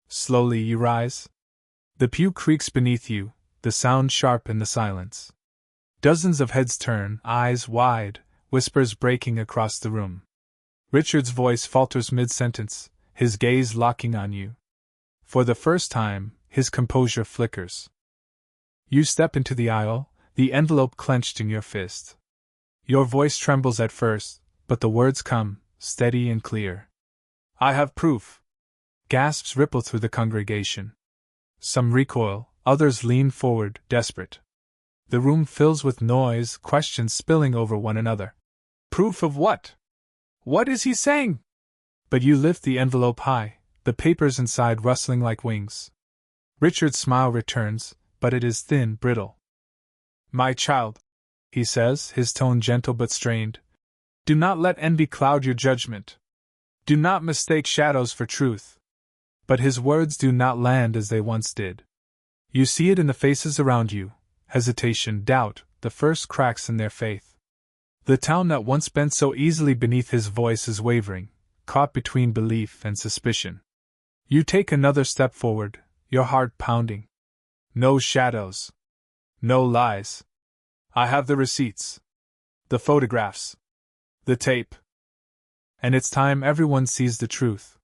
Slowly you rise. The pew creaks beneath you, the sound sharp in the silence. Dozens of heads turn, eyes wide, whispers breaking across the room. Richard's voice falters mid-sentence, his gaze locking on you. For the first time, his composure flickers. You step into the aisle, the envelope clenched in your fist. Your voice trembles at first, but the words come, steady and clear. I have proof. Gasps ripple through the congregation. Some recoil, others lean forward, desperate. The room fills with noise, questions spilling over one another. Proof of what? What is he saying? But you lift the envelope high, the papers inside rustling like wings. Richard's smile returns, but it is thin, brittle. My child, he says, his tone gentle but strained, do not let envy cloud your judgment. Do not mistake shadows for truth. But his words do not land as they once did. You see it in the faces around you, hesitation, doubt, the first cracks in their faith. The town that once bent so easily beneath his voice is wavering, caught between belief and suspicion. You take another step forward, your heart pounding. No shadows. No lies. I have the receipts. The photographs. The tape. And it's time everyone sees the truth.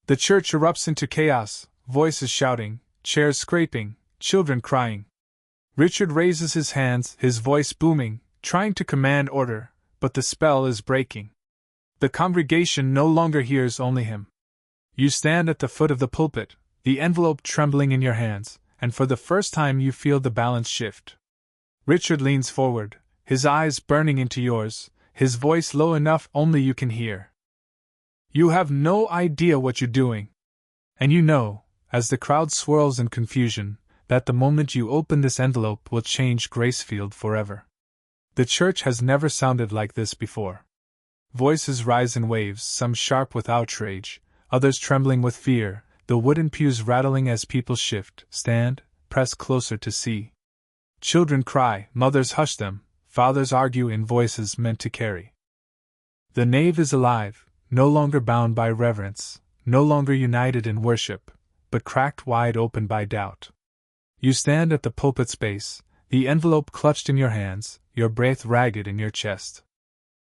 The church erupts into chaos, voices shouting, chairs scraping, children crying. Richard raises his hands, his voice booming, trying to command order, but the spell is breaking. The congregation no longer hears only him. You stand at the foot of the pulpit, the envelope trembling in your hands, and for the first time you feel the balance shift. Richard leans forward, his eyes burning into yours, his voice low enough only you can hear. You have no idea what you're doing. And you know, as the crowd swirls in confusion, that the moment you open this envelope will change Gracefield forever. The church has never sounded like this before. Voices rise in waves, some sharp with outrage, others trembling with fear, the wooden pews rattling as people shift, stand, press closer to see. Children cry, mothers hush them, fathers argue in voices meant to carry. The nave is alive, no longer bound by reverence, no longer united in worship, but cracked wide open by doubt. You stand at the pulpit's base, the envelope clutched in your hands, your breath ragged in your chest.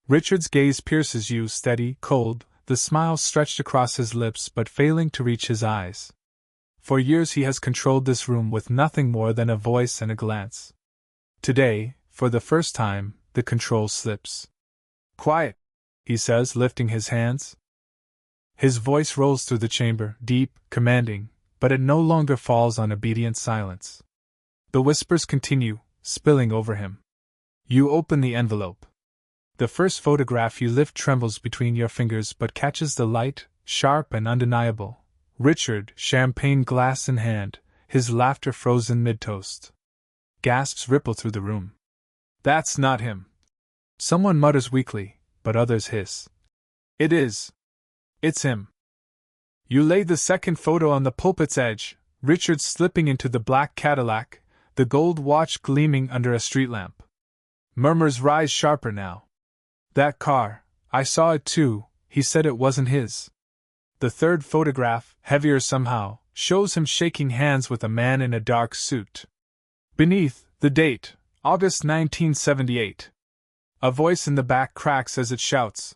Richard's gaze pierces you, steady, cold, the smile stretched across his lips but failing to reach his eyes. For years he has controlled this room with nothing more than a voice and a glance. Today, for the first time, the control slips. "Quiet," he says, lifting his hands. His voice rolls through the chamber, deep, commanding, but it no longer falls on obedient silence. The whispers continue, spilling over him. You open the envelope. The first photograph you lift trembles between your fingers but catches the light, sharp and undeniable. Richard, champagne glass in hand, his laughter frozen mid-toast. Gasps ripple through the room. "That's not him." Someone mutters weakly, but others hiss. "It is. It's him." You lay the second photo on the pulpit's edge, Richard slipping into the black Cadillac, the gold watch gleaming under a street lamp. Murmurs rise sharper now. "That car, I saw it too, he said it wasn't his." The third photograph, heavier somehow, shows him shaking hands with a man in a dark suit. Beneath, the date, August 1978. A voice in the back cracks as it shouts,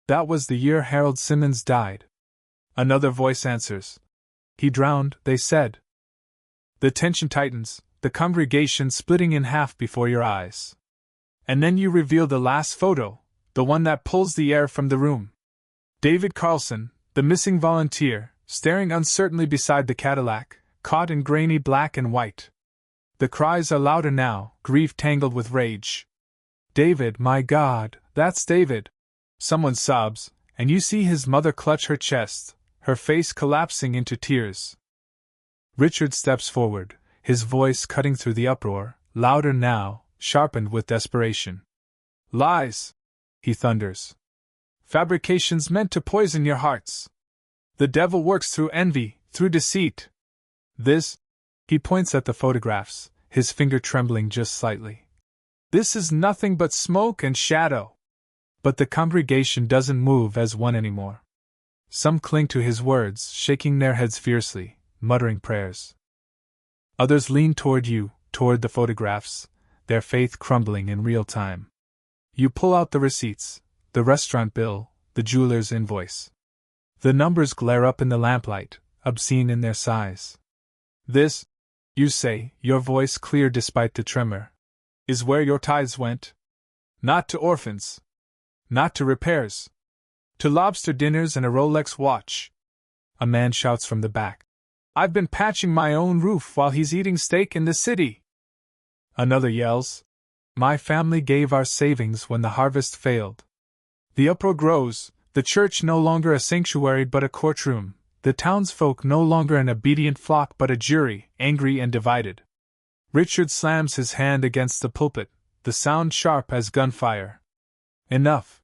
"That was the year Harold Simmons died." Another voice answers, "He drowned, they said." The tension tightens, the congregation splitting in half before your eyes. And then you reveal the last photo, the one that pulls the air from the room. David Carlson, the missing volunteer, staring uncertainly beside the Cadillac, caught in grainy black and white. The cries are louder now, grief tangled with rage. "David, my God, that's David!" Someone sobs, and you see his mother clutch her chest, her face collapsing into tears. Richard steps forward, his voice cutting through the uproar, louder now, sharpened with desperation. "Lies!" he thunders. "Fabrications meant to poison your hearts. The devil works through envy, through deceit. This," he points at the photographs, his finger trembling just slightly. "This is nothing but smoke and shadow." But the congregation doesn't move as one anymore. Some cling to his words, shaking their heads fiercely, muttering prayers. Others lean toward you, toward the photographs, their faith crumbling in real time. You pull out the receipts, the restaurant bill, the jeweler's invoice. The numbers glare up in the lamplight, obscene in their size. "This," you say, your voice clear despite the tremor, "is where your tithes went. Not to orphans. Not to repairs. To lobster dinners and a Rolex watch." A man shouts from the back, "I've been patching my own roof while he's eating steak in the city." Another yells, "My family gave our savings when the harvest failed." The uproar grows, the church no longer a sanctuary but a courtroom, the townsfolk no longer an obedient flock but a jury, angry and divided. Richard slams his hand against the pulpit, the sound sharp as gunfire. Enough.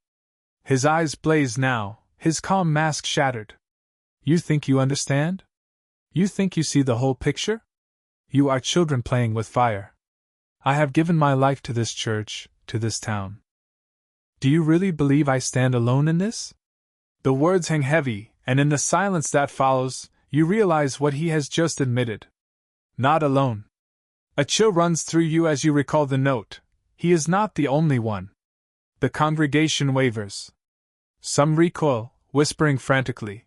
His eyes blaze now, his calm mask shattered. You think you understand? You think you see the whole picture? You are children playing with fire. I have given my life to this church, to this town. Do you really believe I stand alone in this? The words hang heavy, and in the silence that follows, you realize what he has just admitted. Not alone. A chill runs through you as you recall the note. He is not the only one. The congregation wavers. Some recoil, whispering frantically.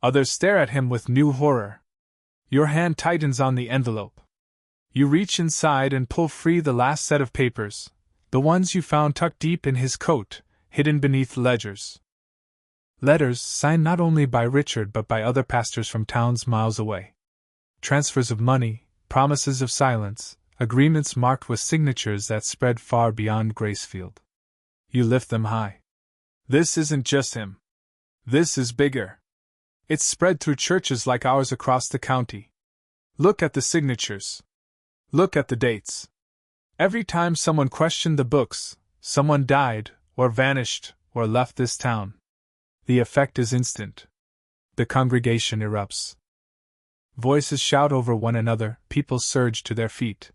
Others stare at him with new horror. Your hand tightens on the envelope. You reach inside and pull free the last set of papers, the ones you found tucked deep in his coat, hidden beneath ledgers. Letters signed not only by Richard but by other pastors from towns miles away. Transfers of money, promises of silence, agreements marked with signatures that spread far beyond Gracefield. You lift them high. This isn't just him. This is bigger. It's spread through churches like ours across the county. Look at the signatures. Look at the dates. Every time someone questioned the books, someone died, or vanished, or left this town. The effect is instant. The congregation erupts. Voices shout over one another, people surge to their feet.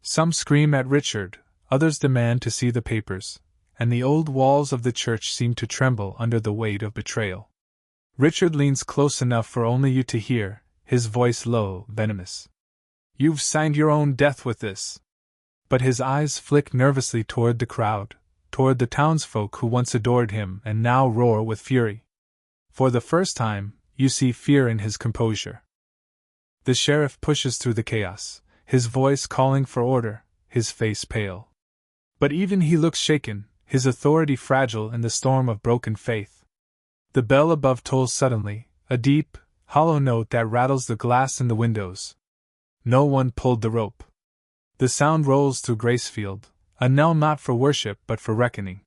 Some scream at Richard, others demand to see the papers, and the old walls of the church seem to tremble under the weight of betrayal. Richard leans close enough for only you to hear, his voice low, venomous. You've signed your own death with this. But his eyes flick nervously toward the crowd, toward the townsfolk who once adored him and now roar with fury. For the first time, you see fear in his composure. The sheriff pushes through the chaos, his voice calling for order, his face pale. But even he looks shaken, his authority fragile in the storm of broken faith. The bell above tolls suddenly, a deep, hollow note that rattles the glass in the windows. No one pulled the rope. The sound rolls through Gracefield, a knell not for worship but for reckoning.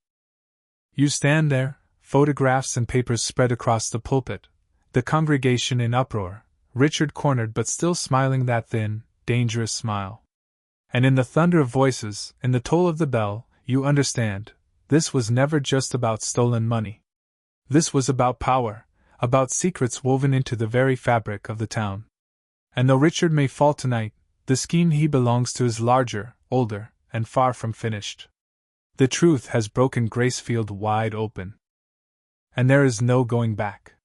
You stand there, photographs and papers spread across the pulpit, the congregation in uproar, Richard cornered but still smiling that thin, dangerous smile. And in the thunder of voices, in the toll of the bell, you understand, this was never just about stolen money. This was about power, about secrets woven into the very fabric of the town. And though Richard may fall tonight, the scheme he belongs to is larger, older, and far from finished. The truth has broken Gracefield wide open. And there is no going back.